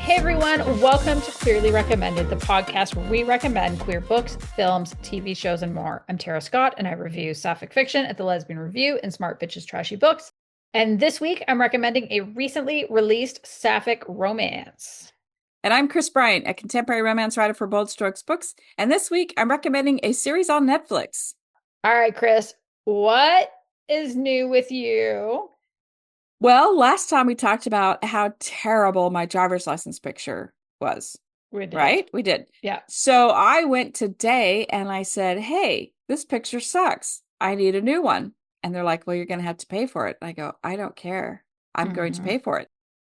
Hey everyone, welcome to Queerly Recommended, the podcast where we recommend queer books, films, TV shows, and more. I'm Tara Scott, and I review sapphic fiction at the Lesbian Review and Smart Bitches Trashy Books. And this week, I'm recommending a recently released sapphic romance. And I'm Kris Bryant, a contemporary romance writer for Bold Strokes Books. And this week, I'm recommending a series on Netflix. All right, Kris, what is new with you? Well, last time we talked about how terrible my driver's license picture was. We did. Right? We did. Yeah. So I went today and I said, hey, this picture sucks. I need a new one. And they're like, well, you're going to have to pay for it. I go, I don't care. I'm going to pay for it.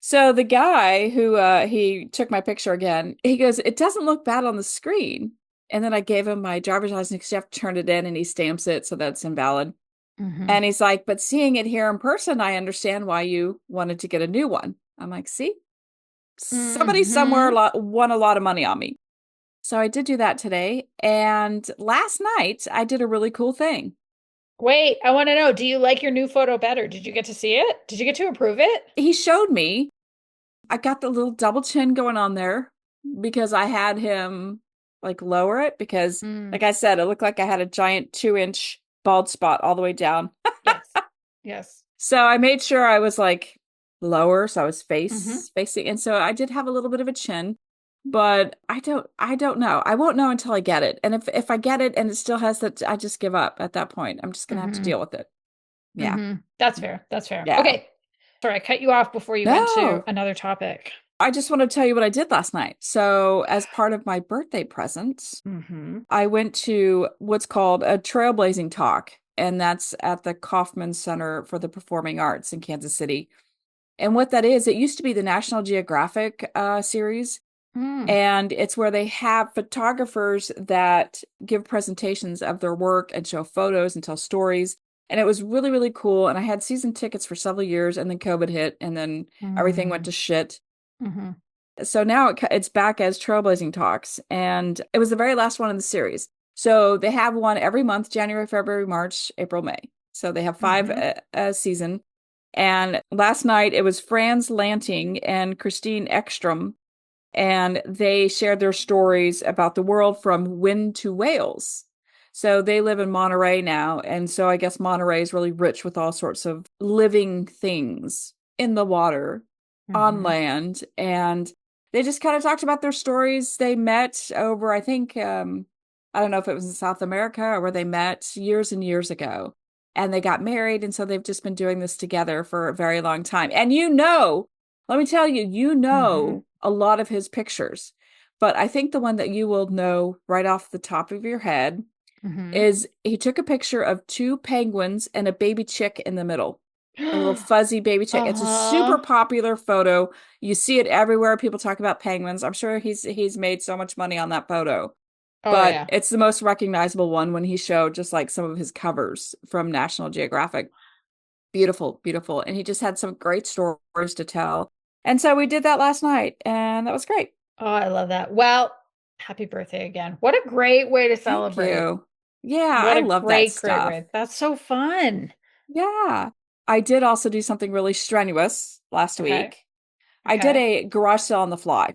So the guy who he took my picture again, he goes, it doesn't look bad on the screen. And then I gave him my driver's license because you have to turn it in and he stamps it, so that's invalid. And he's like, but seeing it here in person, I understand why you wanted to get a new one. I'm like, see, somebody somewhere won a lot of money on me. So I did do that today. And last night I did a really cool thing. Wait, I want to know, do you like your new photo better? Did you get to see it? Did you get to approve it? He showed me. I got the little double chin going on there because I had him like lower it because, like I said, it looked like I had a giant 2-inch bald spot all the way down. Yes. Yes. So I made sure I was like lower, so I was facing. And so I did have a little bit of a chin, but I don't know. I won't know until I get it. And if I get it and it still has that, I just give up at that point. I'm just gonna have to deal with it. Yeah. That's fair. That's fair. Yeah. Okay. Sorry, I cut you off before you went to another topic. I just want to tell you what I did last night. So as part of my birthday present, I went to what's called a trailblazing talk. And that's at the Kaufman Center for the Performing Arts in Kansas City. And what that is, it used to be the National Geographic series. And it's where they have photographers that give presentations of their work and show photos and tell stories. And it was really, really cool. And I had season tickets for several years, and then COVID hit, and then everything went to shit. So now it's back as Trailblazing Talks. And it was the very last one in the series. So they have one every month, January, February, March, April, May. So they have 5 a season. And last night it was Franz Lanting and Christine Ekstrom. And they shared their stories about the world from wind to whales. So they live in Monterey now. And so I guess Monterey is really rich with all sorts of living things in the water, on land. And they just kind of talked about their stories. They met over, I think, I don't know if it was in South America or where they met years and years ago. And they got married. And so they've just been doing this together for a very long time. And let me tell you, a lot of his pictures. But I think the one that you will know right off the top of your head is he took a picture of 2 penguins and a baby chick in the middle. A little fuzzy baby chick. It's a super popular photo. You see it everywhere. People talk about penguins. I'm sure he's made so much money on that photo. But it's the most recognizable one when he showed just like some of his covers from National Geographic. Beautiful, beautiful. And he just had some great stories to tell. And so we did that last night, and that was great. Oh, I love that. Well, happy birthday again. What a great way to celebrate. Thank you. Yeah, I love that stuff. Great. That's so fun. Yeah. I did also do something really strenuous last week. I did a garage sale on the fly.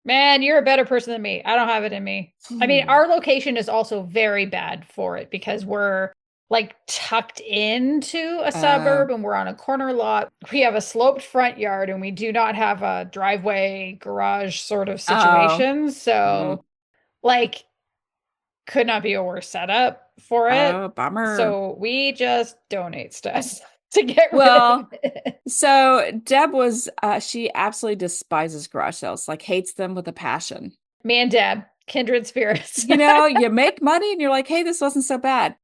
Man, you're a better person than me. I don't have it in me. I mean, our location is also very bad for it because we're like tucked into a suburb and we're on a corner lot. We have a sloped front yard and we do not have a driveway garage sort of situation. So like could not be a worse setup for it. Oh, bummer. So we just donate stuff to get rid of it. So Deb she absolutely despises garage sales, like hates them with a passion. Me and Deb, kindred spirits. You make money and you're like, hey, this wasn't so bad.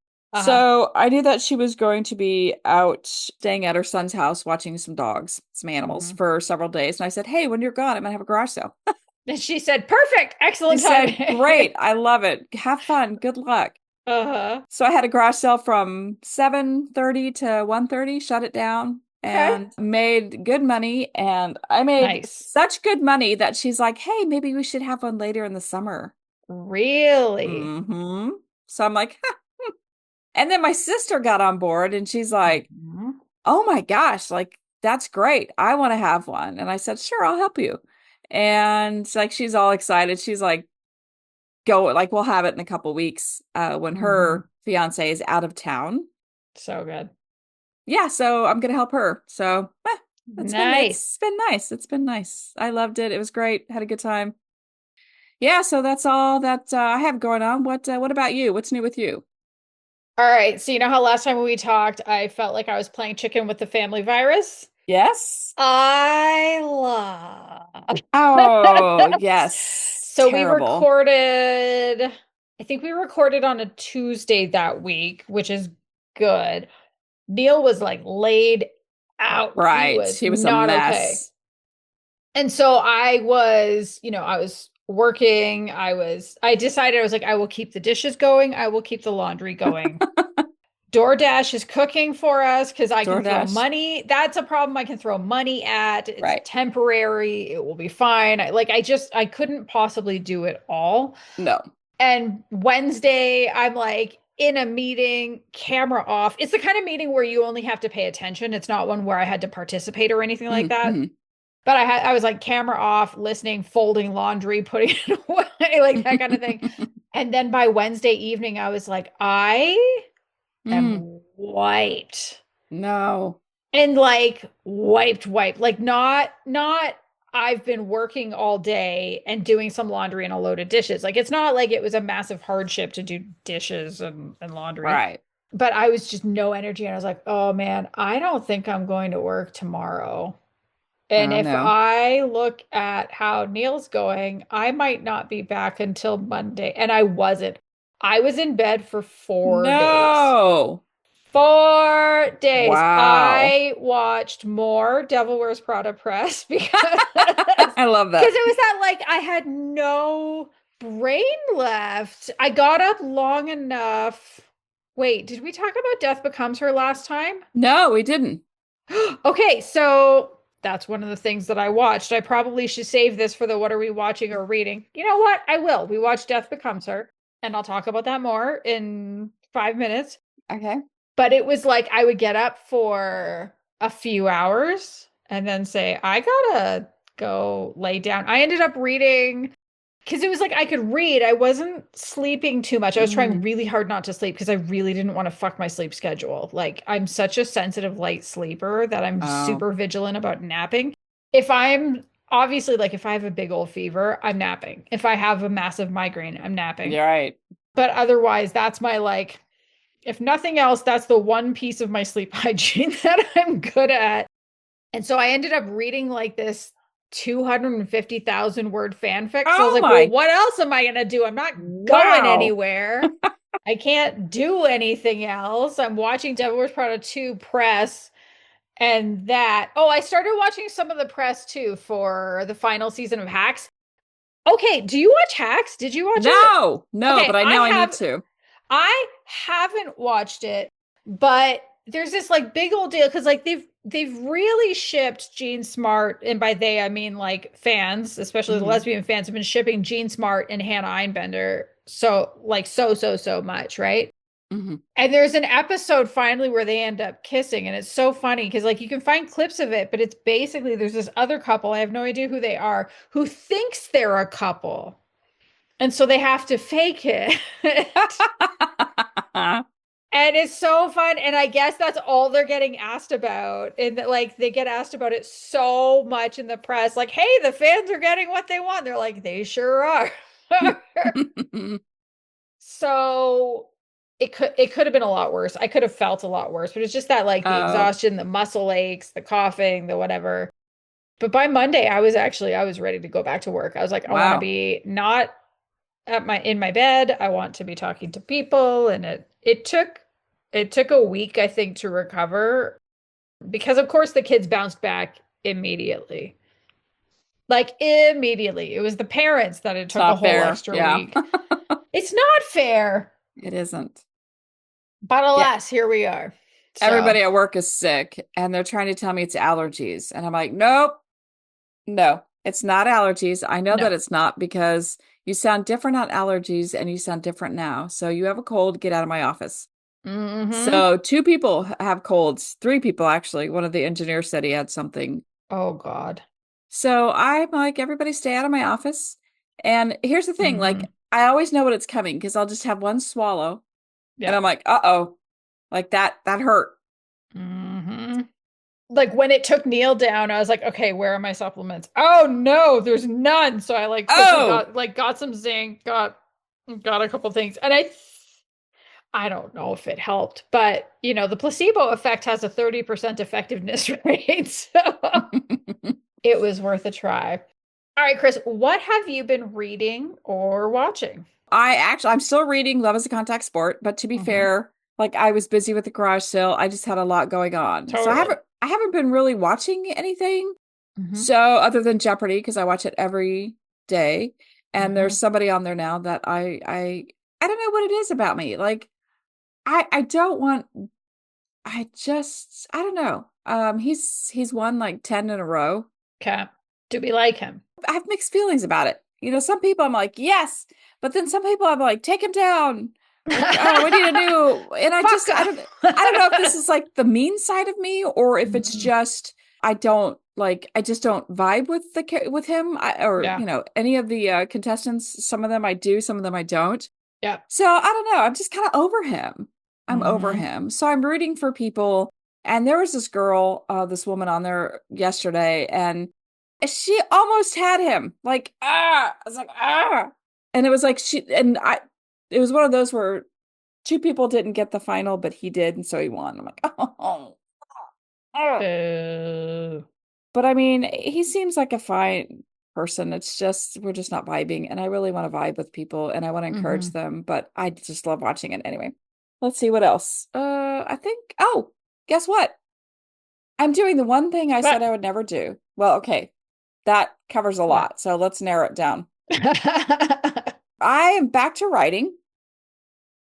So I knew that she was going to be out staying at her son's house, watching some dogs, some animals for several days. And I said, hey, when you're gone, I'm going to have a garage sale. And she said, perfect, excellent time. Said, great, I love it. Have fun. Good luck. So I had a garage sale from 7:30 to 1:30, shut it down, and made good money. And I made such good money that she's like, hey, maybe we should have one later in the summer. Really? So I'm like, and then my sister got on board and she's like, oh my gosh, like, that's great. I want to have one. And I said, sure, I'll help you. And like she's all excited. She's like, go, like we'll have it in a couple weeks when Hmm. her fiance is out of town. So good. Yeah, so I'm gonna help her. So Nice. it's been nice. It's been nice. I loved it. It was great. Had a good time. Yeah, so that's all that I have going on. What about you? What's new with you? All right. So you know how last time we talked, I felt like I was playing chicken with the family virus? Yes. I love. Oh, yes. So we Terrible. recorded, I think we recorded on a Tuesday that week, which is good. Neil was like laid out. He Right. was He was a not okay. mess. And so I was, I was working. I decided I was like, I will keep the dishes going. I will keep the laundry going. DoorDash is cooking for us because I can throw DoorDash. money. That's a problem I can throw money at. It's Right. temporary. It will be fine. I couldn't possibly do it all. No. And Wednesday, I'm like in a meeting, camera off. It's the kind of meeting where you only have to pay attention. It's not one where I had to participate or anything like that. Mm-hmm. But I was like camera off, listening, folding laundry, putting it away, like that kind of thing. And then by Wednesday evening, I was like, I Mm. am wiped. No. And like wiped. Like not I've been working all day and doing some laundry and a load of dishes. Like it's not like it was a massive hardship to do dishes and laundry. Right. But I was just no energy. And I was like, oh man, I don't think I'm going to work tomorrow. And Oh if no. I look at how Neil's going, I might not be back until Monday. And I wasn't. I was in bed for 4 days. No. 4 days. Wow. I watched more Devil Wears Prada press because I love it that. was that like I had no brain left. I got up long enough. Wait, did we talk about Death Becomes Her last time? No, we didn't. Okay, so that's one of the things that I watched. I probably should save this for the what are we watching or reading. You know what? I will. We watched Death Becomes Her, and I'll talk about that more in 5 minutes. Okay. But it was like I would get up for a few hours and then say, I gotta go lay down. I ended up reading because it was like I could read. I wasn't sleeping too much. I was trying Mm. really hard not to sleep because I really didn't want to fuck my sleep schedule. Like I'm such a sensitive light sleeper that I'm Oh, super vigilant about napping. If I'm obviously like if I have a big old fever, I'm napping. If I have a massive migraine, I'm napping. you're right. But otherwise, that's my like if nothing else, that's the one piece of my sleep hygiene that I'm good at. And so I ended up reading like this 250,000 word fanfic. So I was Oh like, well, my. what else am I going to do? I'm not going Wow. anywhere. I can't do anything else. I'm watching Devil Wears Prada 2 press and that. Oh, I started watching some of the press too for the final season of Hacks. Okay, do you watch Hacks? Did you watch it? No, no, but Okay, I know I need to. I haven't watched it, but there's this like big old deal because like they've really shipped Jean Smart, and by they I mean like fans, especially the Hmm. lesbian fans, have been shipping Jean Smart and Hannah Einbender so like so much, right? Hmm. And there's an episode finally where they end up kissing, and it's so funny because like you can find clips of it, but it's basically there's this other couple, I have no idea who they are, who thinks they're a couple. And so they have to fake it. And it's so fun. And I guess that's all they're getting asked about. And that, like, they get asked about it so much in the press. Like, hey, the fans are getting what they want. They're like, they sure are. So it could have been a lot worse. I could have felt a lot worse, but it's just that like the Oh, exhaustion, the muscle aches, the coughing, the whatever. But by Monday, I was ready to go back to work. I was like, I want to wow. be not at my in my bed. I want to be talking to people. And it took a week, I think, to recover because of course the kids bounced back immediately. Like immediately. It was the parents that it It's took a not whole fair. extra Yeah. week. It's not fair. It isn't. But Yeah. alas, here we are. So, Everybody at work is sick and they're trying to tell me it's allergies. And I'm like, nope, no, it's not allergies. I know that no. it's not because you sound different on allergies and you sound different now. So you have a cold, get out of my office. Hmm. So two people have colds, three people actually. One of the engineers said he had something. Oh God. So I'm like, everybody stay out of my office. And here's the thing, Hmm. like I always know what it's coming because I'll just have one swallow and Yeah. I'm like, uh-oh, like that hurt. Hmm. Like when it took Neil down, I was like, okay, where are my supplements? Oh no, there's none. So I like quickly Oh, got some zinc, got a couple things. And I don't know if it helped, but the placebo effect has a 30% effectiveness rate. So it was worth a try. All right, Kris, what have you been reading or watching? I'm still reading Love is a Contact Sport, but to be Hmm. fair, like I was busy with the garage sale. I just had a lot going on. So Totally. I haven't been really watching anything. Hmm. So other than Jeopardy, because I watch it every day, and Hmm. there's somebody on there now that I don't know what it is about me. Like I don't want I don't know. He's won like 10 in a row. Okay. Do we like him? I have mixed feelings about it. Some people I'm like, yes, but then some people I'm like, take him down. Like, oh, what do you do? And Fuck I don't know if this off. is like the mean side of me or if it's Mhm. just I just don't vibe with with him or Yeah. any of the contestants. Some of them I do, some of them I don't. Yeah. So I don't know. I'm just kind of over him. I'm over Hmm. him. So I'm rooting for people. And there was this girl, this woman on there yesterday, and she almost had him. Like, I was like, ah. And it was like it was one of those where two people didn't get the final, but he did, and so he won. I'm like, oh, oh. Boo. But I mean, he seems like a fine person. It's just we're just not vibing, and I really want to vibe with people, and I want to encourage Hmm. them. But I just love watching it anyway. Let's see what else. I think. Oh, guess what? I'm doing the one thing I said But I would never do. Well, okay, that covers a what? lot, so let's narrow it down. I am back to writing.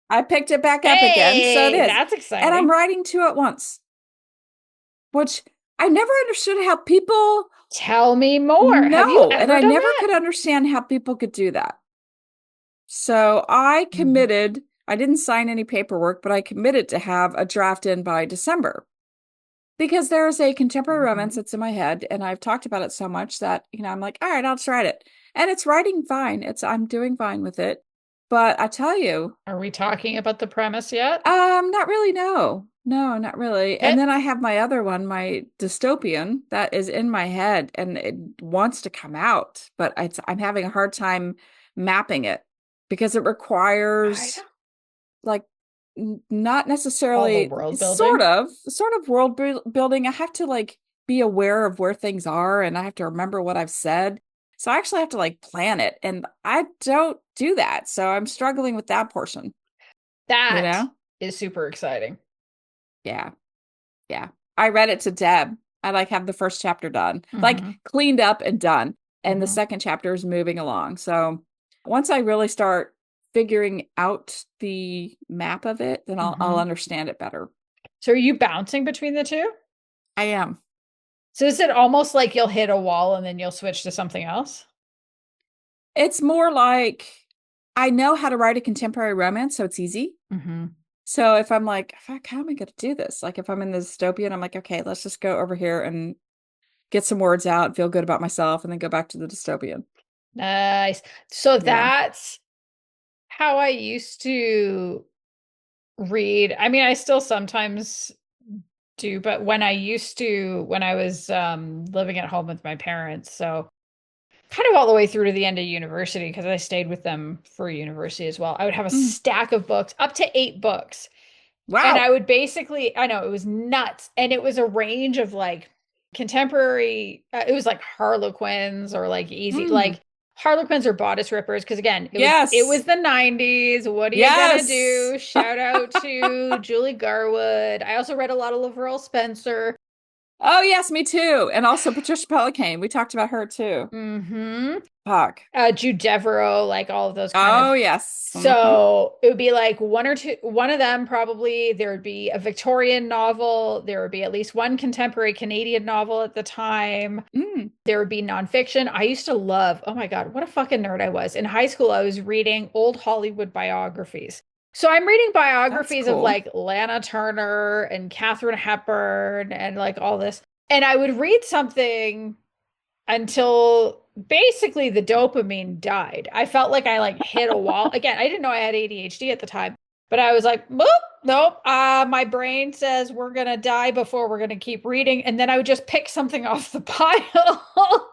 I picked it back up again, so it Hey, is, that's and I'm exciting. writing two at once, which I never understood how people Tell me more. Have you know, and ever I done never that? could understand how people could do that. So I Mhm. committed, I didn't sign any paperwork, but I committed to have a draft in by December because there's a contemporary romance Mhm. that's in my head, and I've talked about it so much that, I'm like, all right, I'll just write it. And it's writing fine. I'm doing fine with it. But I tell you, Are we talking about the premise yet? not really, no. No, not really. And Okay. then I have my other one, my dystopian, that is in my head and it wants to come out, but I'm having a hard time mapping it because it I requires don't like not all the necessarily world building. sort of building. I have to like be aware of where things are and I have to remember what I've said. So I actually have to like plan it and I don't do that. So I'm struggling with that portion, you That know? is super exciting. Yeah. Yeah. I read it to Deb. I like have the first chapter done, like Hmm. cleaned up and done. And the Hmm. second chapter is moving along. So once I really start figuring out the map of it, then I'll Hmm. understand it better. So are you bouncing between the two? I am. So is it almost like you'll hit a wall and then you'll switch to something else? It's more like I know how to write a contemporary romance, so it's easy. Hmm. So if I'm like, fuck, how am I going to do this? Like if I'm in the dystopian, I'm like, okay, let's just go over here and get some words out, feel good about myself, and then go back to the dystopian. Nice. So Yeah. that's how I used to read. I mean, I still sometimes do, but when I was living at home with my parents, so kind of all the way through to the end of university, because I stayed with them for university as well, I would have a Mm. stack of books, up to 8 books. And I Wow. would basically, I know it was nuts. And it was a range of like contemporary, it was like Harlequins or like easy, Mm. like Harlequins or bodice rippers. Cause again, it Yes. was the 90s. What are you gonna Yes. do? Shout out to Julie Garwood. I also read a lot of Laverne Spencer. Oh, yes, me too. And also Patricia Pelican. We talked about her too. Hmm. Fuck. Jude Devereaux, like all of those kind Oh, of. yes. Hmm. So it would be like one or two, one of them probably. There would be a Victorian novel. There would be at least one contemporary Canadian novel at the time. Mm. There would be nonfiction. I used to love, oh my God, what a fucking nerd I was. In high school, I was reading old Hollywood biographies. So I'm reading That's biographies of cool. like Lana Turner and Katharine Hepburn and like all this. And I would read something until basically the dopamine died. I felt like I like hit a wall. Again, I didn't know I had ADHD at the time, but I was like, "Boop, nope. My brain says we're gonna die before we're gonna keep reading." And then I would just pick something off the pile.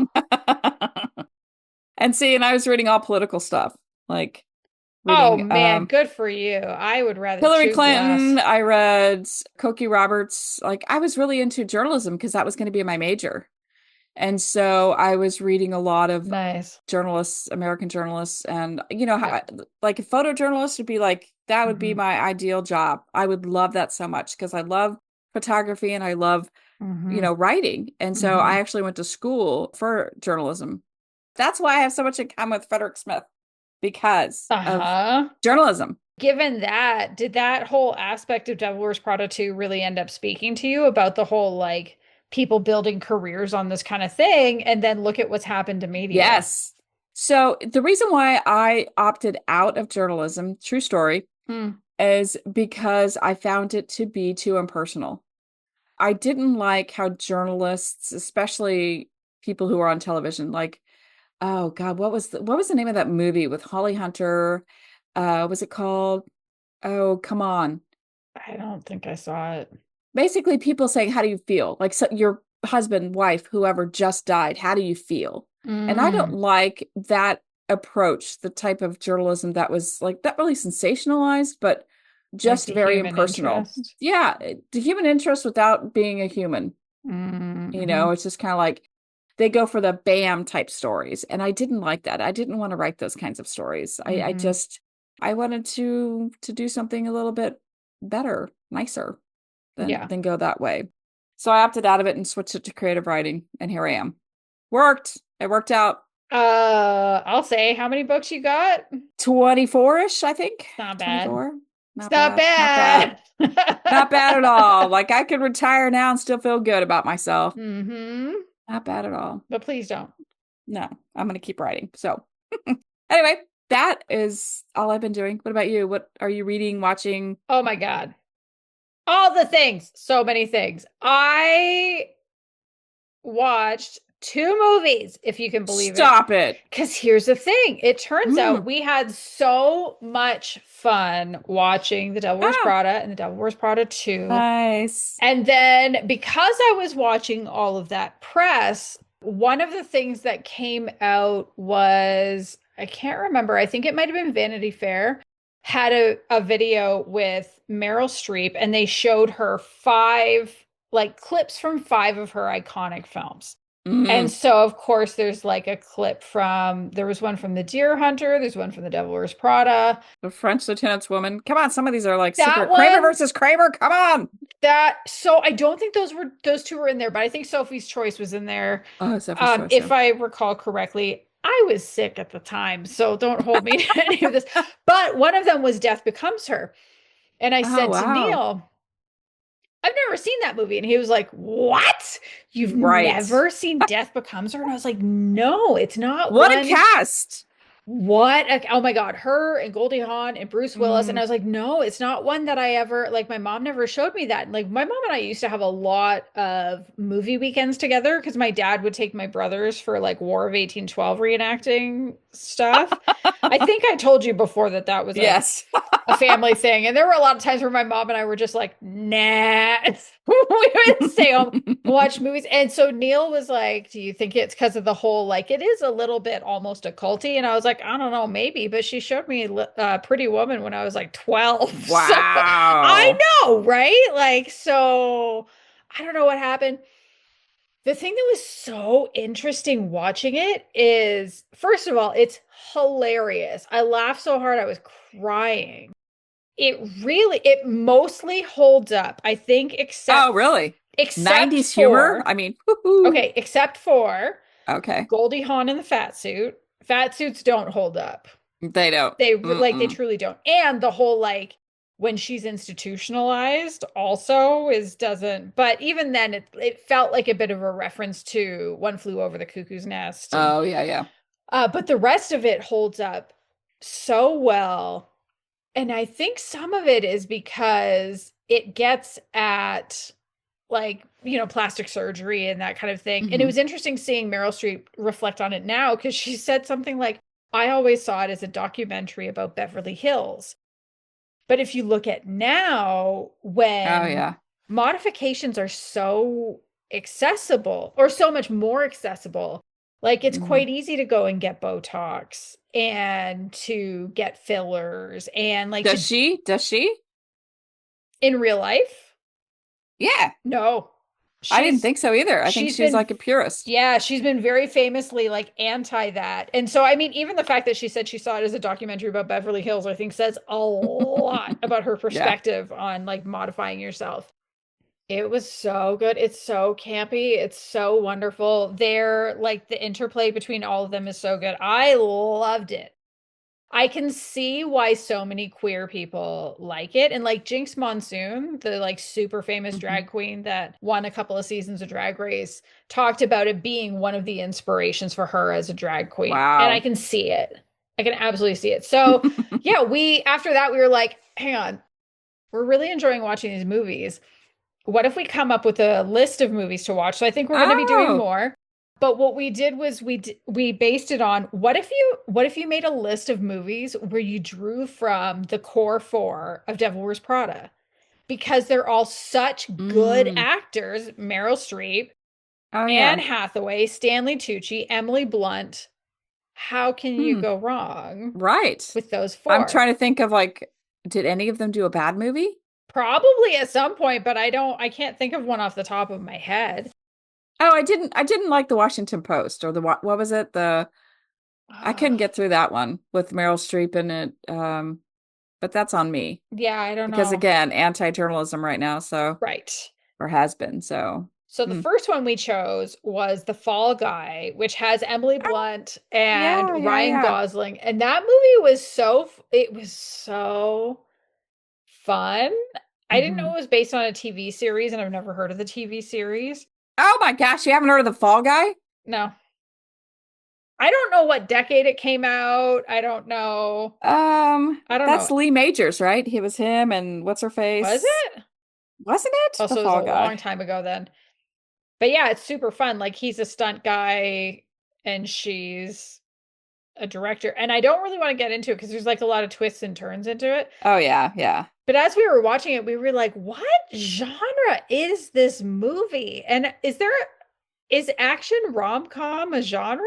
And see, and I was reading all political stuff, like Oh reading man, good for you. I would rather Hillary chew Clinton. glass. I read Cokie Roberts. Like I was really into journalism because that was going to be my major. And so I was reading a lot of Nice. journalists, American journalists, and Yeah. like a photojournalist would be like that would be Hmm. my ideal job. I would love that so much because I love photography and I love, Hmm. writing. And so I Hmm. actually went to school for journalism. That's why I have so much in common with Frederick Smith because of Uh-huh. journalism. Given that, did that whole aspect of Devil Wears Prada 2 really end up speaking to you about the whole like people building careers on this kind of thing? And then look at what's happened to media. Yes. So the reason why I opted out of journalism, true story, Hmm. is because I found it to be too impersonal. I didn't like how journalists, especially people who are on television, like, oh God, what was the name of that movie with Holly Hunter? Was it called? Oh, come on. I don't think I saw it. Basically, people saying, "How do you feel?" Like so your husband, wife, whoever just died. How do you feel? And I don't Mm. like that approach, the type of journalism that was like not really sensationalized, but Like just the very human impersonal. interest. Yeah, the human interest without being a human. Mm-hmm. It's just kind of like they go for the bam type stories. And I didn't like that. I didn't want to write those kinds of stories. I Mm-hmm. just I wanted to do something a little bit better, nicer than Yeah. go that way. So I opted out of it and switched it to creative writing, and here I am. Worked. It worked out. I'll say how many books you got? 24-ish, I think. Not bad. 24. It's Not not bad. Not bad. bad. Not bad at all. Like I could retire now and still feel good about myself. Mm-hmm. Not bad at all. But please don't. No, I'm going to keep writing. So, anyway, that is all I've been doing. What about you? What are you reading, watching? Oh my God. All the things. So many things. I watched two movies, if you can believe it. Stop it. Because here's the thing. It turns out Mm. we had so much fun watching The Devil Wears Ah, Prada and The Devil Wears Prada 2. nice. And then because I was watching all of that press, one of the things that came out was, I can't remember, I think it might have been Vanity Fair, had a video with Meryl Streep and they showed her five, like clips from five of her iconic films. And Mm. so, of course, there's like a clip from, there was one from The Deer Hunter, there's one from The Devil Wears Prada. The French Lieutenant's Woman. Come on, some of these are like That super. Kramer one, versus Kramer. Come on. so I don't think those two were in there, but I think Sophie's Choice was in there. Oh, Sophie's Choice. Yeah. If I recall correctly, I was sick at the time, so don't hold me to any of this. But one of them was Death Becomes Her. And I Oh, said to wow. Neil, I've never seen that movie. And he was like, What? You've Right. never seen Death Becomes Her? And I was like, No, it's not What a one. cast. Oh my God, her and Goldie Hawn and Bruce Willis. And Mm. I was like, no, it's not one that I ever, like, my mom never showed me that. Like, my mom and I used to have a lot of movie weekends together because my dad would take my brothers for like War of 1812 reenacting stuff. I think I told you before that that was Yes. a family thing. And there were a lot of times where my mom and I were just like, nah, we would stay home and watch movies. And so Neil was like, do you think it's because of the whole, like, it is a little bit almost occulty? And I was like, I don't know, maybe. But she showed me Pretty Woman when I was like 12. So I Wow. know, right? Like, so I don't know what happened. The thing that was so interesting watching it is, first of all, it's hilarious. I laughed so hard I was crying. It mostly holds up, I think, Oh, really? except 90s humor? for, I mean, whoo-hoo. okay, except for Okay. Goldie Hawn in the fat suit. Fat suits don't hold up. They don't. They Mm-mm. truly don't. And the whole like when she's institutionalized also is doesn't, but even then it felt like a bit of a reference to One Flew Over the Cuckoo's Nest. And Oh, yeah, yeah. but the rest of it holds up so well. And I think some of it is because it gets at like, plastic surgery and that kind of thing. And it Hmm. was interesting seeing Meryl Streep reflect on it now because she said something like, I always saw it as a documentary about Beverly Hills. But if you look at now, Oh when yeah. modifications are so accessible or so much more accessible, like it's Hmm. quite easy to go and get Botox and to get fillers and like Does to she? Does she? in real life. Yeah. No. I didn't She's think so either. I think she's she's been like a purist. yeah, she's been very famously like anti that. And so I mean, even the fact that she said she saw it as a documentary about Beverly Hills, I think says a lot about her Yeah. perspective on like modifying yourself. It was so good. It's so campy. It's so wonderful. They're like the interplay between all of them is so good. I loved it. I can see why so many queer people like it. And like Jinx Monsoon, the like super famous Hmm. drag queen that won a couple of seasons of Drag Race, talked about it being one of the inspirations for her as a drag queen. And I Wow. can see it. I can absolutely see it. So, yeah, after that, we were like, hang on, we're really enjoying watching these movies. What if we come up with a list of movies to watch? So I think we're going to be doing Oh. more. But what we did was we based it on what if you made a list of movies where you drew from the core four of Devil Wears Prada because they're all such good Mm. actors, Meryl Streep, Oh Anne yeah. Hathaway, Stanley Tucci, Emily Blunt. How can you Hmm. go wrong Right. with those I'm four? trying to think of like, did any of them do a bad movie? Probably at some point, but I can't think of one off the top of my head. Oh, I didn't like the Washington Post or the what was it? I couldn't get through that one with Meryl Streep in it. But that's on me Yeah, I don't because know. again, anti-journalism right now, so Right. or has been, so So the hmm. first one we chose was The Fall Guy, which has Emily Oh, Blunt and yeah, yeah, Ryan yeah. Gosling. And that movie was it was so fun. I didn't know Hmm. it was based on a TV series, and I've never heard of the TV series. Oh my gosh, you haven't heard of The Fall Guy? No. I don't know what decade it came out. I don't know. I don't That's know. Lee Majors, right? He was him and what's her Was face? it? Wasn't it? Oh, The so it was a Fall Guy. long time ago then. But yeah, it's super fun. Like he's a stunt guy and she's a director. And I don't really want to get into it because there's like a lot of twists and turns into it. Oh yeah, yeah. But as we were watching it, we were like, what genre is this movie? And is action rom-com a genre?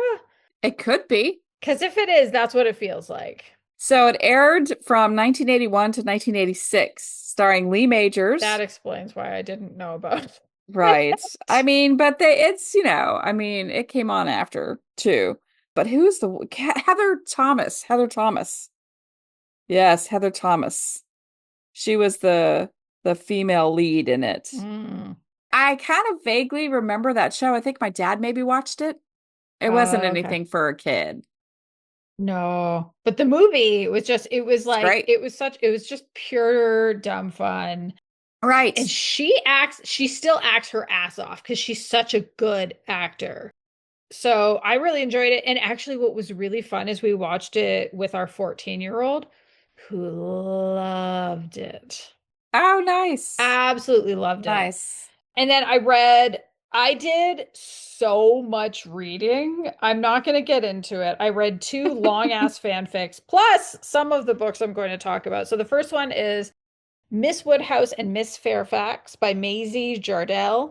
It could be. Because if it is, that's what it feels like. So it aired from 1981 to 1986, starring Lee That Majors. explains why I didn't know about Right. I it. mean, but it's, I mean, it came on after too. But who's the Heather Thomas? Heather Thomas. Yes, Heather Thomas. She was the female lead in it. Mm. I kind of vaguely remember that show. I think my dad maybe watched it. It wasn't Okay. anything for a kid. No, but the movie was It's great. it was just pure dumb fun. Right. And she still acts her ass off because she's such a good actor. So I really enjoyed it. And actually, what was really fun is we watched it with our 14-year-old who loved it. Oh, nice. Absolutely loved it. Nice. And then I did so much reading. I'm not going to get into it. I read two long ass fanfics, plus some of the books I'm going to talk about. So the first one is Miss Woodhouse and Miss Fairfax by Maisie Jardel.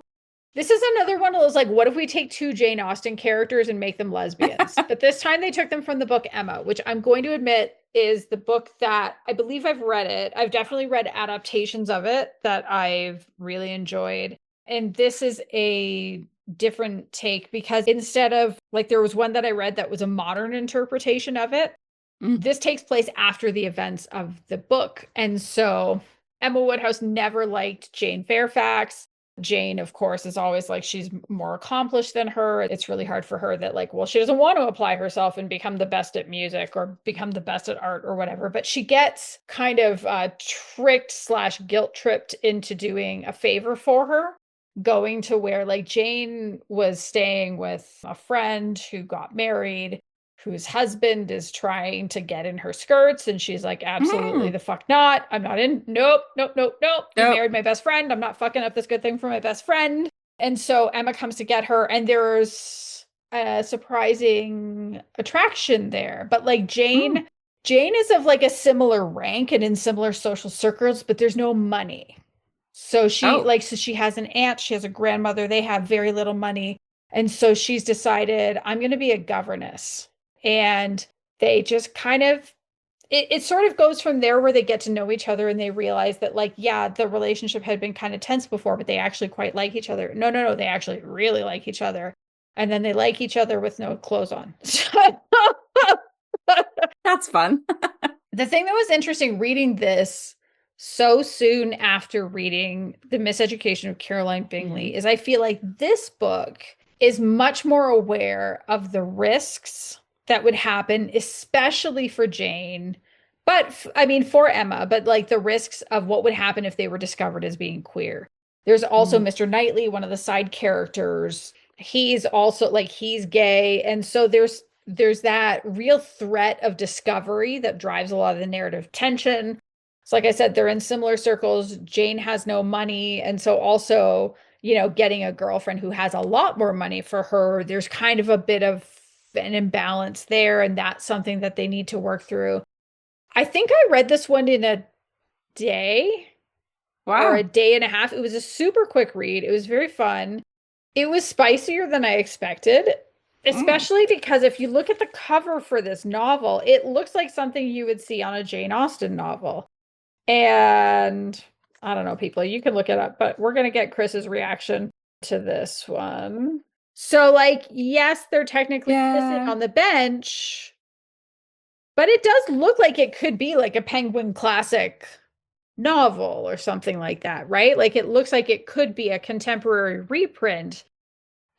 This is another one of those like, what if we take two Jane Austen characters and make them lesbians? But this time they took them from the book Emma, which I'm going to admit is the book that I believe I've read it. I've definitely read adaptations of it that I've really enjoyed. And this is a different take because instead of like, there was one that I read that was a modern interpretation of it. Mm. This takes place after the events of the book. And so Emma Woodhouse never liked Jane Fairfax. Jane, of course, is always like she's more accomplished than her. It's really hard for her that, like, well, she doesn't want to apply herself and become the best at music or become the best at art or whatever. But she gets kind of tricked slash guilt tripped into doing a favor for her, going to where, like, Jane was staying with a friend who got married, whose husband is trying to get in her skirts. And she's like, absolutely Mm. the fuck not. I'm not in. Nope, nope, nope, nope. You Nope. married my best friend. I'm not fucking up this good thing for my best friend. And so Emma comes to get her, and there's a surprising attraction there. But like Mm. Jane is of like a similar rank and in similar social circles, but there's no money. So Oh, so she has an aunt, she has a grandmother, they have very little money. And so she's decided, I'm going to be a governess. And they just kind of, it sort of goes from there where they get to know each other and they realize that, like, yeah, the relationship had been kind of tense before, but they actually quite like each other. No, no, no, they actually really like each other. And then they like each other with no clothes on. that's fun. The thing that was interesting reading this so soon after reading The Miseducation of Caroline Bingley Mhm. is I feel like this book is much more aware of the risks that would happen, especially for Jane, but I mean, for Emma, but like the risks of what would happen if they were discovered as being queer. There's also Mm. Mr. Knightley, one of the side characters. He's also like he's gay. And so there's that real threat of discovery that drives a lot of the narrative tension. So, like I said, they're in similar circles. Jane has no money. And so, also, getting a girlfriend who has a lot more money for her, there's kind of a bit of an imbalance there. And that's something that they need to work through. I think I read this one in a day or a Wow. day and a half. It was a super quick read, it was very fun. It was spicier than I expected, Mm. especially because if you look at the cover for this novel, it looks like something you would see on a Jane Austen novel. And I don't know, people, you can look it up, but we're going to get Chris's reaction to this one. So, like, yes, they're technically kissing Yeah. on the bench, but it does look like it could be like a Penguin classic novel or something like that, right? Like, it looks like it could be a contemporary reprint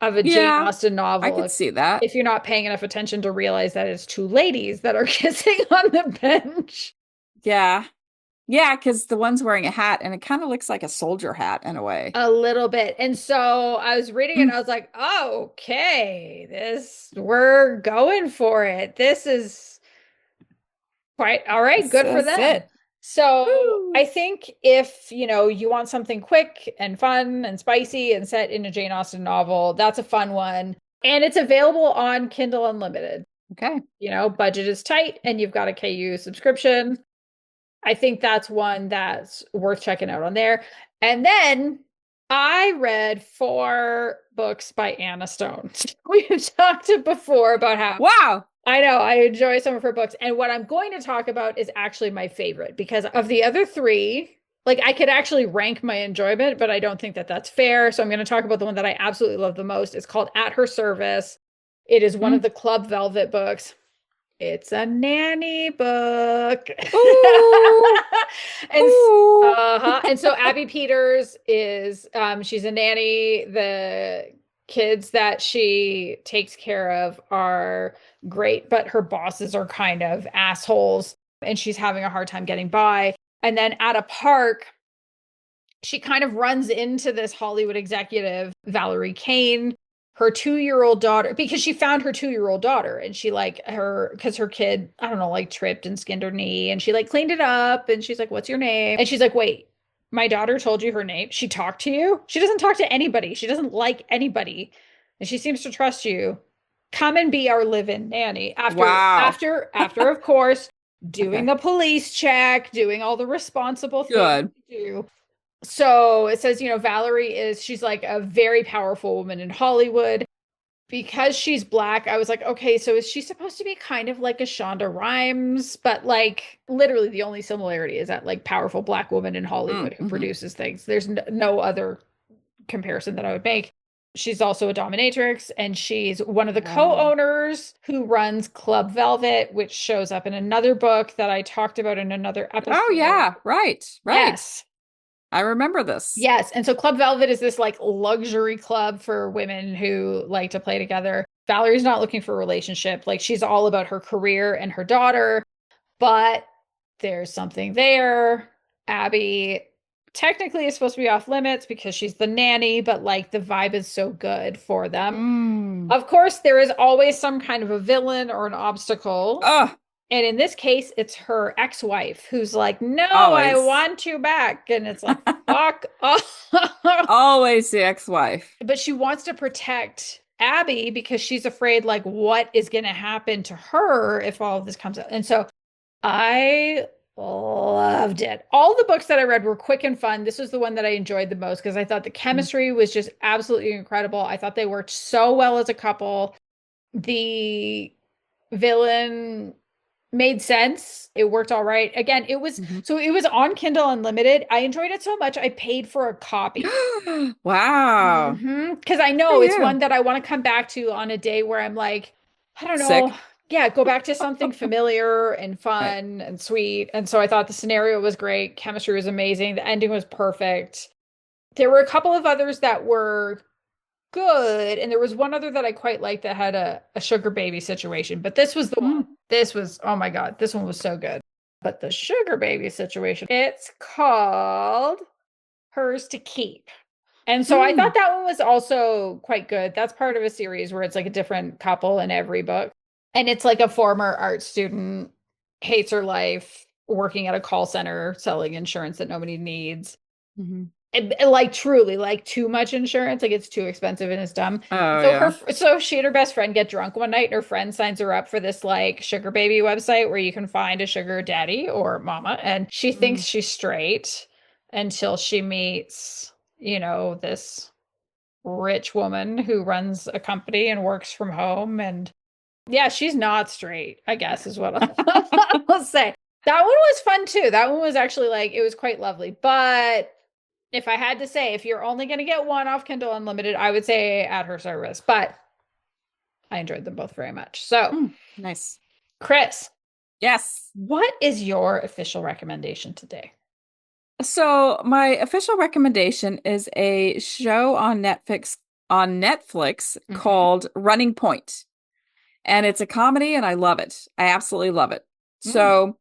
of a Jane Yeah. Austen I novel could see that. if you're not paying enough attention to realize that it's two ladies that are kissing on the bench. Yeah. Yeah, because the one's wearing a hat and it kind of looks like a soldier hat in a way. A little bit. And so I was reading it and Mm. I was like, oh, okay, we're going for it. This is quite all right, This good for is them. it. So Woo. I think if, you want something quick and fun and spicy and set in a Jane Austen novel, that's a fun one. And it's available on Kindle Unlimited. Okay. Budget is tight and you've got a KU subscription. I think that's one that's worth checking out on there. And then I read 4 books by Anna Stone. We've talked before about how Wow. I know I enjoy some of her books. And what I'm going to talk about is actually my favorite because of the other 3, like I could actually rank my enjoyment, but I don't think that that's fair. So I'm going to talk about the one that I absolutely love the most. It's called At Her Service. It is one of Mm. the Club Velvet books. It's a nanny book. Ooh. and Ooh. and so Abby Peters is she's a nanny. The kids that she takes care of are great, but her bosses are kind of assholes and she's having a hard time getting by. And then at a park, she kind of runs into this Hollywood executive, Valerie Kane, her 2-year-old daughter, because she found her 2-year-old daughter and she like her, because her kid, I don't know, like tripped and skinned her knee and she like cleaned it up and she's like, what's your name? And she's like, wait, my daughter told you her name? She talked to you? She doesn't talk to anybody. She doesn't like anybody. And she seems to trust you. Come and be our live-in nanny. Wow. After, of course, doing Okay. the police check, doing all the responsible things Good. to do. So it says, she's like a very powerful woman in Hollywood. Because she's black, I was like, okay, so is she supposed to be kind of like a Shonda Rhimes? But like literally the only similarity is that like powerful black woman in Hollywood who Mm-hmm. produces things. There's no other comparison that I would make. She's also a dominatrix, and she's one of the Oh. co-owners who runs Club Velvet, which shows up in another book that I talked about in another Oh episode. yeah. Right. Right. Yes. I remember this. Yes. And so Club Velvet is this like luxury club for women who like to play together. Valerie's not looking for a relationship. Like she's all about her career and her daughter, but there's something there. Abby technically is supposed to be off limits because she's the nanny, but like the vibe is so good for them. Mm. Of course, there is always some kind of a villain or an obstacle. Oh, And in this case, it's her ex-wife who's like, no, I always. want you back. And it's like, fuck off. Always the ex-wife. But she wants to protect Abby because she's afraid, like, what is going to happen to her if all of this comes out. And so I loved it. All the books that I read were quick and fun. This was the one that I enjoyed the most because I thought the Mm. chemistry was just absolutely incredible. I thought they worked so well as a couple. The villain made sense. It worked all right. Again, Mhm. it was on Kindle Unlimited. I enjoyed it so much I paid for a copy. Wow. Because I For know it's you. one that I want to come back to on a day where I'm like, I don't know. Sick. Yeah, go back to something familiar and Right. fun and sweet. And so I thought the scenario was great. Chemistry was amazing. The ending was perfect. There were a couple of others that were good. And there was one other that I quite liked that had a sugar baby situation. But this was the one. Mm. This was, oh my God, this one was so good. But the sugar baby situation, it's called Hers to Keep. And so I thought Mm. that one was also quite good. That's part of a series where it's like a different couple in every book. And it's like a former art student hates her life working at a call center selling insurance that nobody needs. Mhm. Like truly, like too much insurance, like it's too expensive and it's dumb. Oh, yeah. So she and her best friend get drunk one night, and her friend signs her up for this like sugar baby website where you can find a sugar daddy or mama, and she thinks Mm. she's straight until she meets, this rich woman who runs a company and works from home. And yeah, she's not straight, I guess is what I'll say. That one was fun too. That one was actually like, it was quite lovely. But if I had to say, if you're only going to get one off Kindle Unlimited, I would say At Her Service. But I enjoyed them both very much. So, Mm. Nice. Kris, Yes. what is your official recommendation today? So my official recommendation is a show on Netflix Mm-hmm. called Running Point. And it's a comedy and I love it. I absolutely love it. Mm. So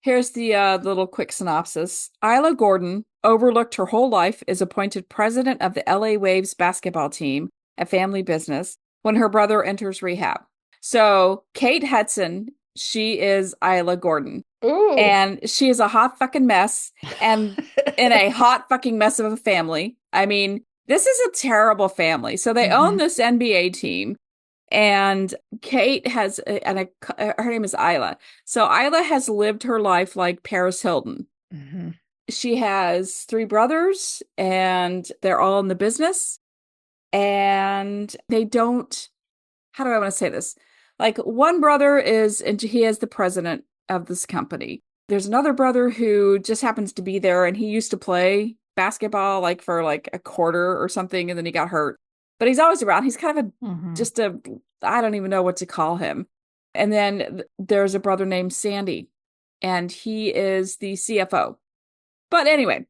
here's the little quick synopsis. Isla Gordon, overlooked her whole life, is appointed president of the LA Waves basketball team, a family business, when her brother enters rehab. So Kate Hudson, she is Isla Gordon, Ooh. and she is a hot fucking mess and in a hot fucking mess of a family. I mean, this is a terrible family. So they own Hmm. this NBA team and Kate has, her name is Isla. So Isla has lived her life like Paris Hilton. Hmm. She has three brothers and they're all in the business and they don't, how do I want to say this? Like one brother is, and he is the president of this company. There's another brother who just happens to be there and he used to play basketball like for like a quarter or something and then he got hurt. But he's always around. He's kind of Hmm. just a, I don't even know what to call him. And then there's a brother named Sandy and he is the CFO. But anyway,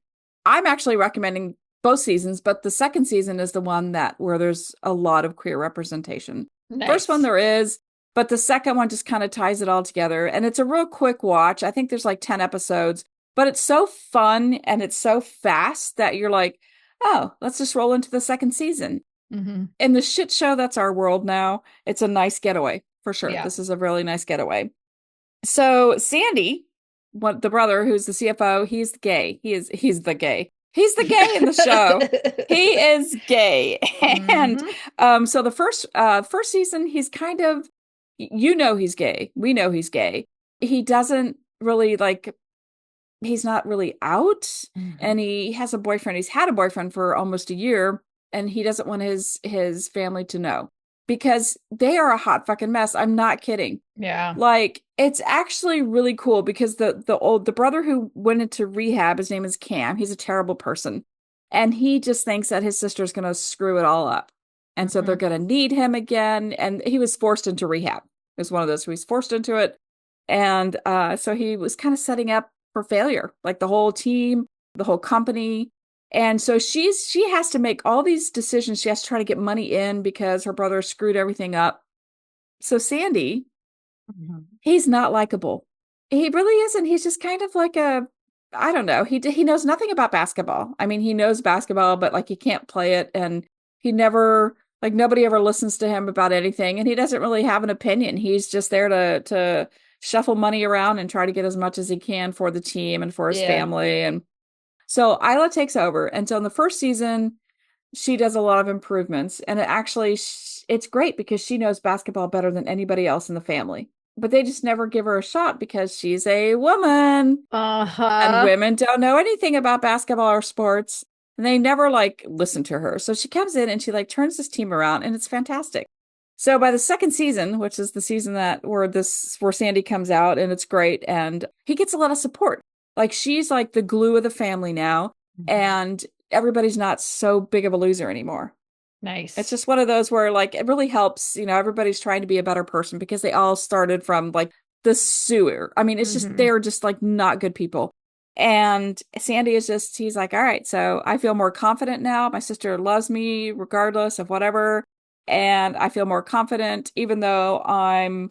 I'm actually recommending both seasons, but the second season is the one that where there's a lot of queer representation. First one Nice. there is, but the second one just kind of ties it all together. And it's a real quick watch. I think there's like 10 episodes, but it's so fun and it's so fast that you're like, oh, let's just roll into the second season. Hmm. In the shit show that's our world now, it's a nice getaway for sure. Yeah. This is a really nice getaway. So Sandy, what the brother who's the CFO, he's gay. He's the gay. He's the gay in the show. He is gay. And Hmm. so the first season he's kind of, you know, he's gay. We know he's gay. He doesn't really like, he's not really out Hmm. and he has a boyfriend. He's had a boyfriend for almost a year and he doesn't want his family to know because they are a hot fucking mess. I'm not kidding. Yeah. Like it's actually really cool because the brother who went into rehab, his name is Cam. He's a terrible person. And he just thinks that his sister's gonna screw it all up. And so they're Hmm. gonna need him again. And he was forced into rehab. It was one of those who he's forced into it. And so he was kind of setting up for failure, like the whole team, the whole company. And so she has to make all these decisions. She has to try to get money in because her brother screwed everything up. So Sandy, Hmm. he's not likable. He really isn't. He's just kind of like a I don't know. He knows nothing about basketball. I mean, he knows basketball, but like he can't play it, and he never like nobody ever listens to him about anything, and he doesn't really have an opinion. He's just there to shuffle money around and try to get as much as he can for the team and for his Yeah. family. And so Isla takes over, and so in the first season, she does a lot of improvements, and it's great because she knows basketball better than anybody else in the family. But they just never give her a shot because she's a woman and Uh-huh. women don't know anything about basketball or sports. And they never like listen to her. So she comes in and she like turns this team around and it's fantastic. So by the second season, which is the season that where Sandy comes out and it's great and he gets a lot of support. Like she's like the glue of the family now Mhm. and everybody's not so big of a loser anymore. It's Nice. just one of those where like it really helps, everybody's trying to be a better person because they all started from like the sewer. I mean, it's just Hmm. they're just like not good people. And Sandy is just he's like, "All right, so I feel more confident now. My sister loves me regardless of whatever, and I feel more confident even though I'm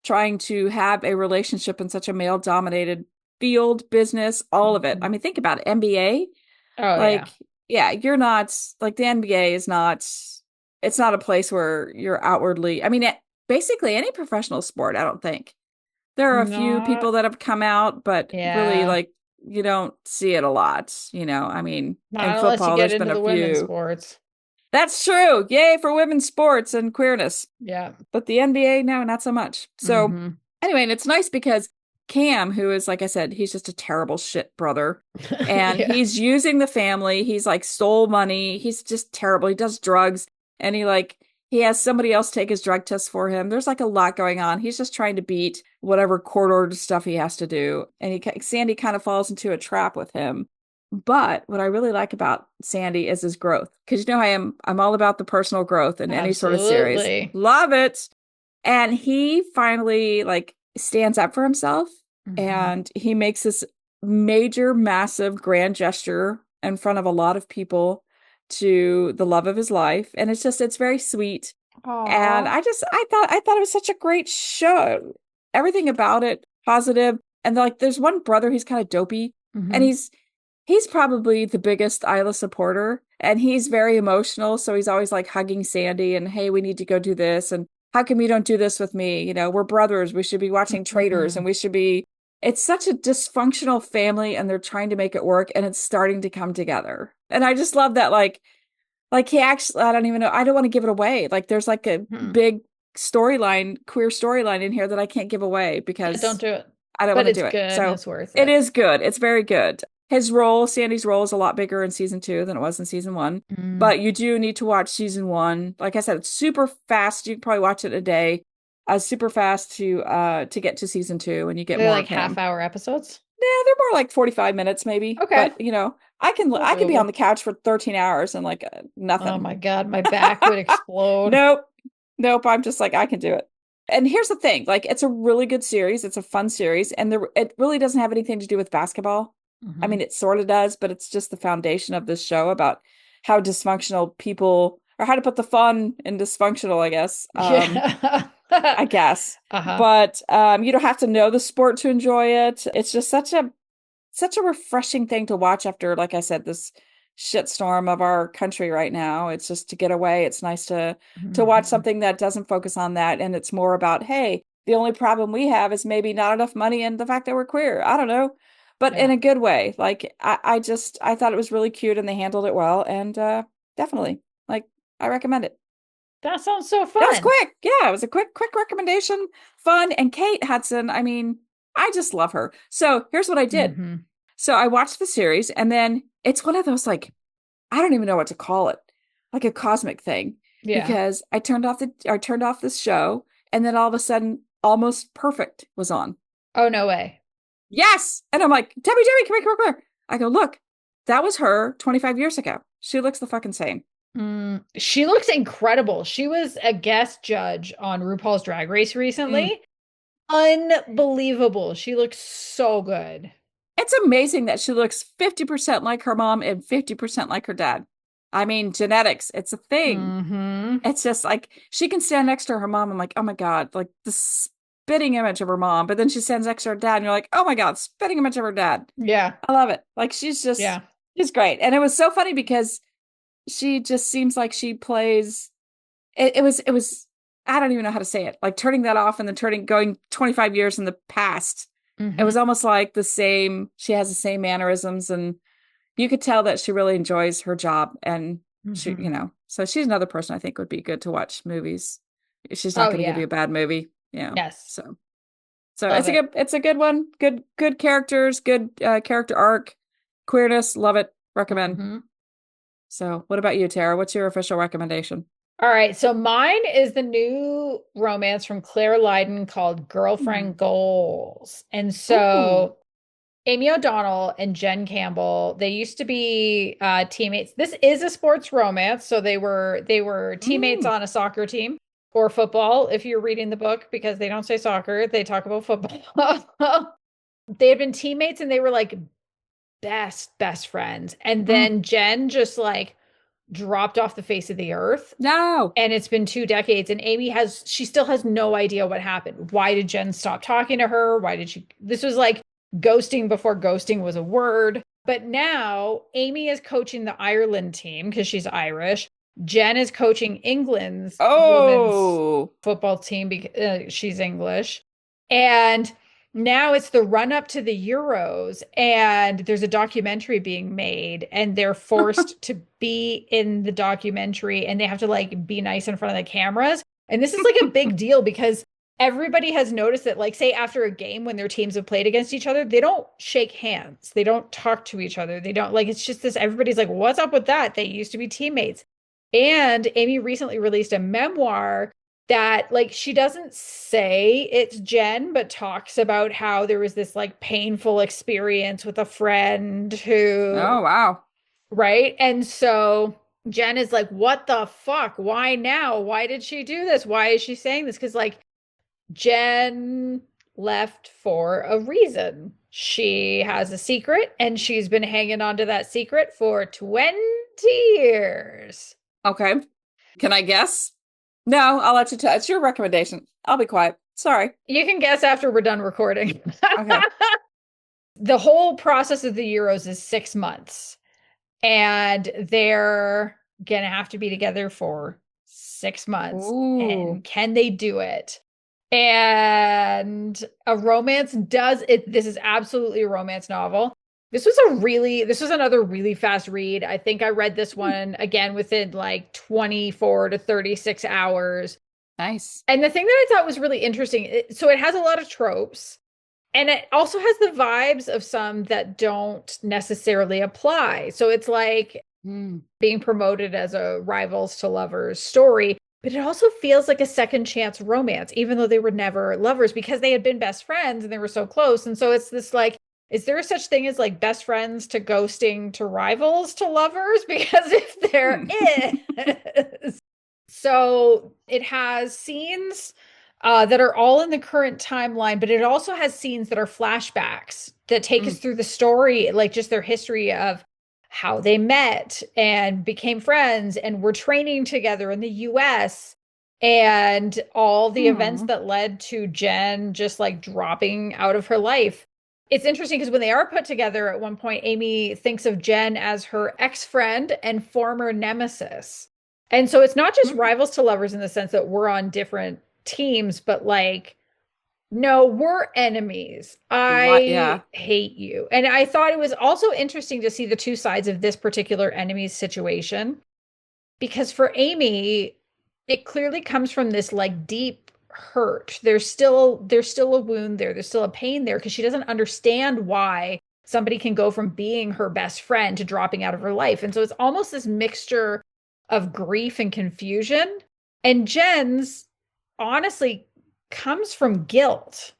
trying to have a relationship in such a male-dominated field, business, all of it. I Hmm. mean, think about it. NBA, Oh like, yeah. yeah, you're not like the NBA is not, it's not a place where you're outwardly, I mean, basically any professional sport, I don't think. There are a few Not, people that have come out, but really, yeah. like, you don't see it a lot, I mean, in Not unless you football, get there's into been a the women's few. sports. That's true. Yay for women's sports and queerness. Yeah. But the NBA, no, not so much. So Hmm. anyway, and it's nice because Cam, who is, like I said, he's just a terrible shit brother. And Yeah. he's using the family. He's like stole money. He's just terrible. He does drugs and he has somebody else take his drug test for him. There's like a lot going on. He's just trying to beat whatever court ordered stuff he has to do. And Sandy kind of falls into a trap with him. But what I really like about Sandy is his growth. Because I'm all about the personal growth in any sort of series. Absolutely. Love it. And he finally like stands up for himself Hmm. and he makes this major, massive, grand gesture in front of a lot of people to the love of his life. And it's very sweet. And Aw. I thought it was such a great show. Everything about it, positive. And like there's one brother, he's kind of dopey, and Hmm. he's probably the biggest Isla supporter, and he's very emotional, so he's always like hugging Sandy and hey, we need to go do this, and how come you don't do this with me? We're brothers. We should be watching Traitors, and Hmm. we should be. It's such a dysfunctional family, and they're trying to make it work, and it's starting to come together. And I just love that, like he actually, I don't even know. I don't want to give it away. Like there's like a Hmm. big queer storyline in here that I can't give away Yeah, don't because do it. I don't want But to it's do it. good and So it's worth it it. is good. It's very good. Sandy's role is a lot bigger in season two than it was in season one. Mm. But you do need to watch season one. Like I said, it's super fast. You can probably watch it a day. Super fast to get to season two and you get They're more like of half him. hour episodes. Yeah, they're more like 45 minutes maybe. Okay. But I can Still I can be on doable. the couch for 13 hours and like Oh nothing. my God, my back would explode. Nope. Nope. I'm just like, I can do it. And here's the thing, like it's a really good series. It's a fun series, and it really doesn't have anything to do with basketball. I Hmm. mean, it sort of does, but it's just the foundation of this show about how dysfunctional people or how to put the fun in dysfunctional, I guess. Yeah. I guess. Uh-huh. But you don't have to know the sport to enjoy it. It's just such a refreshing thing to watch after, like I said, this shitstorm of our country right now. It's just to get away. It's nice to watch Hmm. something that doesn't focus on that, and it's more about, hey, the only problem we have is maybe not enough money and the fact that we're queer. I don't know, but in Yeah. a good way. Like I thought it was really cute, and they handled it well, and definitely, like, I recommend it. That sounds so It was fun. quick. Yeah, it was a quick recommendation. Fun. And Kate Hudson, I mean, I just love her. So here's what I did. Hmm. So I watched the series, and then it's one of those like I don't even know what to call it, like a cosmic thing, Yeah. because I turned off this show, and then all of a sudden, Almost Perfect was on. Oh, no way. Yes, and I'm like, Debbie, come here. I go, look, that was her 25 years ago. She looks the fucking same. Mm. She looks incredible. She was a guest judge on RuPaul's Drag Race Mm. recently. Unbelievable. She looks so good. It's amazing that she looks 50% like her mom and 50% like her dad. I mean, genetics, it's a thing. Hmm. It's just like she can stand next to her mom. I'm like, oh my God, like the spitting image of her mom, but then she stands next to her dad, and you're like, oh my God, spitting image of her dad. Yeah. I love it. Like Yeah. she's great. And it was so funny because she just seems like she plays it was I don't even know how to say it. Like turning that off and then going 25 years in the past. It Hmm. was almost like the same, she has the same mannerisms, and you could tell that she really enjoys her job, and she, Hmm. so she's another person I think would be good to watch movies. She's not Oh going to give you yeah. a bad movie, Yes. so Love it. it's a good one. Good characters, good character arc, queerness, love it. Recommend. Hmm. So, what about you, Tara? What's your official recommendation? All right, so mine is the new romance from Clare Lydon called Hmm. Girlfriend Goals. And Ooh. so Amy O'Donnell and Jen Campbell, they used to be teammates. This is a sports romance, so they were teammates Mm. on a soccer team or football if you're reading the book because they don't say soccer, they talk about football. They had been teammates and they were like best friends. And Mm. then Jen just like dropped off the face of the earth No. and it's been 2 decades and she still has no idea what happened. Why did Jen stop talking to her? Why did she this was like ghosting before ghosting was a word. But now Amy is coaching the Ireland team because she's Irish. Jen is coaching England's women's Oh. football team because she's English. And now it's the run up to the Euros, and there's a documentary being made, and they're forced to be in the documentary and they have to like be nice in front of the cameras. And this is like a big deal because everybody has noticed that, like, say, after a game when their teams have played against each other, they don't shake hands, they don't talk to each other, they don't like it's just this everybody's like, what's up with that? They used to be teammates. And Amy recently released a memoir that like she doesn't say it's Jen, but talks about how there was this like painful experience with a friend Oh, who, wow. right? And so Jen is like, what the fuck? Why now? Why did she do this? Why is she saying this? Because like Jen left for a reason. She has a secret and she's been hanging on to that secret for 20 years. Okay. Can I guess? No, I'll let you tell. It's your recommendation. I'll be quiet. Sorry. You can guess after we're done recording. Okay. The whole process of the Euros is 6 months, and they're gonna have to be together for 6 months. Ooh. And can they do it? And a romance does it. This is absolutely a romance novel. This was another really fast read. I think I read this Hmm. one again within like 24 to 36 hours. Nice. And the thing that I thought was really interesting, so it has a lot of tropes. And it also has the vibes of some that don't necessarily apply. So it's like Mm. being promoted as a rivals to lovers story, but it also feels like a second chance romance, even though they were never lovers because they had been best friends and they were so close. And so it's this like, is there such thing as like best friends to ghosting to rivals to lovers? Because if there Hmm. is, so it has scenes that are all in the current timeline, but it also has scenes that are flashbacks that take us Mm. through the story, like just their history of how they met and became friends and were training together in the US and all the events Hmm. that led to Jen just like dropping out of her life. It's interesting because when they are put together at one point, Amy thinks of Jen as her ex-friend and former nemesis. And so it's not just Mm. rivals to lovers in the sense that we're on different teams, but like, no, we're enemies. Yeah. I hate you. And I thought it was also interesting to see the two sides of this particular enemy's situation because for Amy, it clearly comes from this like deep hurt. There's still a wound there. There's still a pain there because she doesn't understand why somebody can go from being her best friend to dropping out of her life. And so it's almost this mixture of grief and confusion. And Jen's honestly comes from guilt.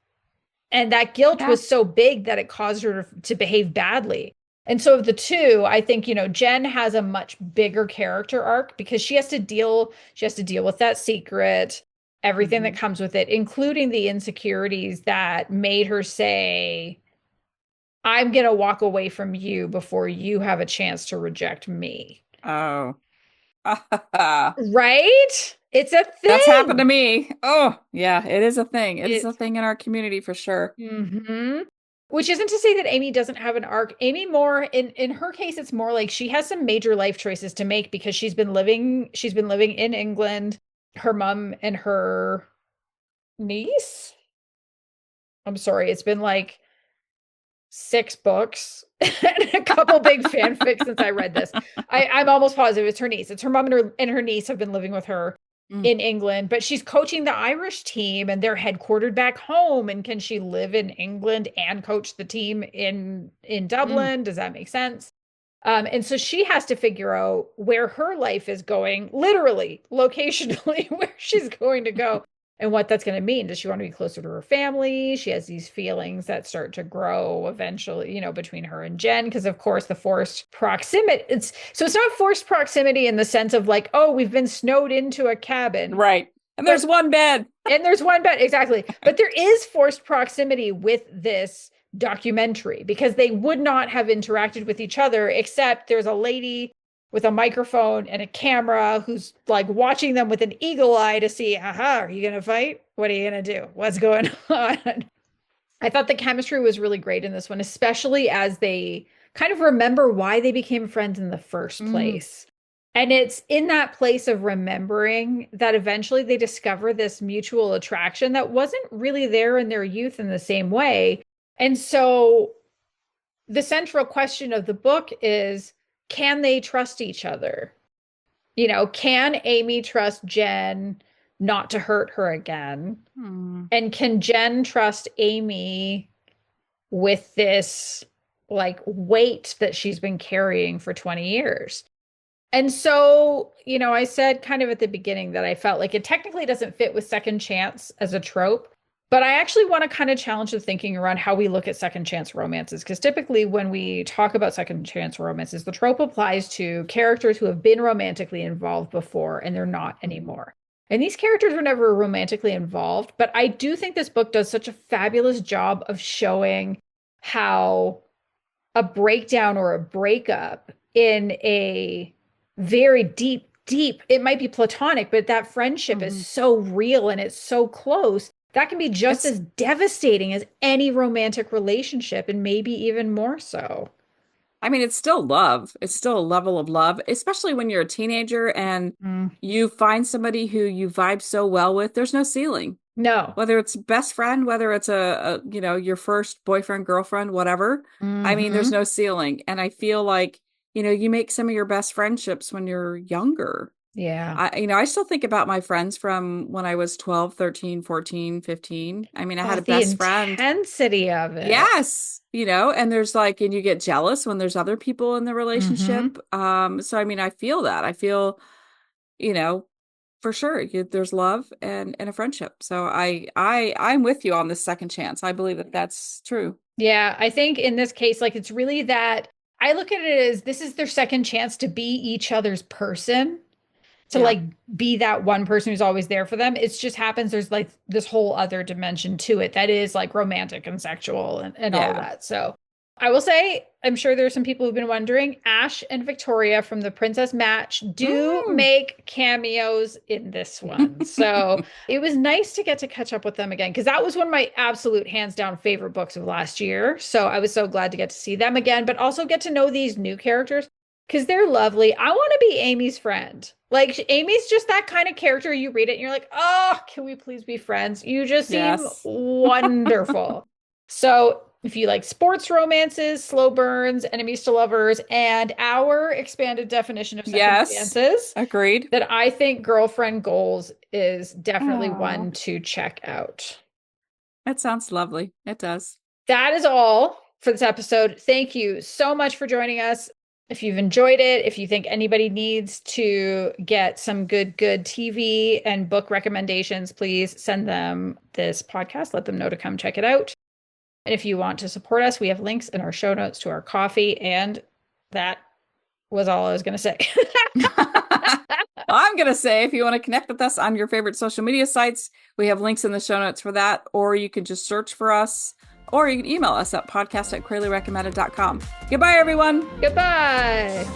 And that guilt Yeah. was so big that it caused her to behave badly. And so of the two, I think, Jen has a much bigger character arc because she has to deal with that secret, everything that Hmm. comes with it, including the insecurities that made her say, I'm going to walk away from you before you have a chance to reject me. Oh. Right? It's a That's happened to thing. me. Oh, yeah, it is a thing. It is a It's thing in our community for sure. Which isn't to say that Amy doesn't have an arc. Amy more in her case, it's more like she has some major life choices to make because she's been living in England. Her mom and her niece. I'm sorry, it's been like 6 books and a couple big fanfics since I read this. I'm almost positive it's her niece. It's her mom and her niece have been living with her Mm, in England, but she's coaching the Irish team and they're headquartered back home. And can she live in England and coach the team in mm. Dublin? Does that make sense? And so she has to figure out where her life is going, literally, locationally, where she's going to go and what that's going to mean. Does she want to be closer to her family? She has these feelings that start to grow eventually, between her and Jen, because of course the forced proximity. It's not forced proximity in the sense of like, oh, we've been snowed into a cabin, Right. And there's but one bed. and there's one bed, exactly. But there is forced proximity with this documentary because they would not have interacted with each other except there's a lady with a microphone and a camera who's like watching them with an eagle eye to see, aha, are you going to fight? What are you going to do? What's going on? I thought the chemistry was really great in this one, especially as they kind of remember why they became friends in the first Mm, place. And it's in that place of remembering that eventually they discover this mutual attraction that wasn't really there in their youth in the same way. And so the central question of the book is, can they trust each other? Can Amy trust Jen not to hurt her again? mm. And can Jen trust Amy with this like weight that she's been carrying for 20 years? And so, I said kind of at the beginning that I felt like it technically doesn't fit with second chance as a trope, but I actually want to kind of challenge the thinking around how we look at second chance romances. Because typically, when we talk about second chance romances, the trope applies to characters who have been romantically involved before and they're not anymore. And these characters were never romantically involved, but I do think this book does such a fabulous job of showing how a breakdown or a breakup in a very deep, it might be platonic, but that friendship is Mhm. so real and it's so close. That can be just It's as devastating as any romantic relationship, and maybe even more so. I mean, it's still love. It's still a level of love, especially when you're a teenager and Mm. you find somebody who you vibe so well with. There's no ceiling. No. Whether it's best friend, whether it's your first boyfriend, girlfriend, whatever. I mean, there's Hmm. no ceiling. And I feel like, you make some of your best friendships when you're younger. Yeah. I still think about my friends from when I was 12, 13, 14, 15. I mean, I Oh, had a the best friend. intensity of it. Yes, and there's and you get jealous when there's other people in the Hmm. relationship. So I mean, I feel that. I feel, you know, for sure, there's love and a friendship. So I'm with you on this second chance. I believe that that's true. Yeah, I think in this case, like it's really that I look at it as this is their second chance to be each other's person, to Yeah. like be that one person who's always there for them. It just happens there's like this whole other dimension to it that is like romantic and sexual and all Yeah. that. So I will say, I'm sure there's some people who've been wondering, Ash and Victoria from the Princess Match do Mm. make cameos in this one. So it was nice to get to catch up with them again because that was one of my absolute hands down favorite books of last year. So I was so glad to get to see them again, but also get to know these new characters because they're lovely. I want to be Amy's friend. Like Amy's just that kind of character. You read it and you're like, oh, can we please be friends? You just seem Yes. wonderful. So if you like sports romances, slow burns, enemies to lovers, and our expanded definition of second Yes. chances, Agreed. then I think Girlfriend Goals is definitely Oh, one to check out. that sounds lovely. It does. That is all for this episode. Thank you so much for joining us. If you've enjoyed it, if you think anybody needs to get some good TV and book recommendations, please send them this podcast. Let them know to come check it out. And if you want to support us, we have links in our show notes to our coffee. And that was all I was going to say. I'm going to say if you want to connect with us on your favorite social media sites, we have links in the show notes for that, or you can just search for us, or you can email us at podcast@queerlyrecommended.com. Goodbye, everyone. Goodbye.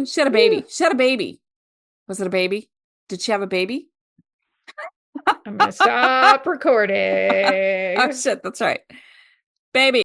She had a baby. She had a baby. Was it a baby? Did she have a baby? I'm gonna stop recording. Oh shit, that's right. Baby.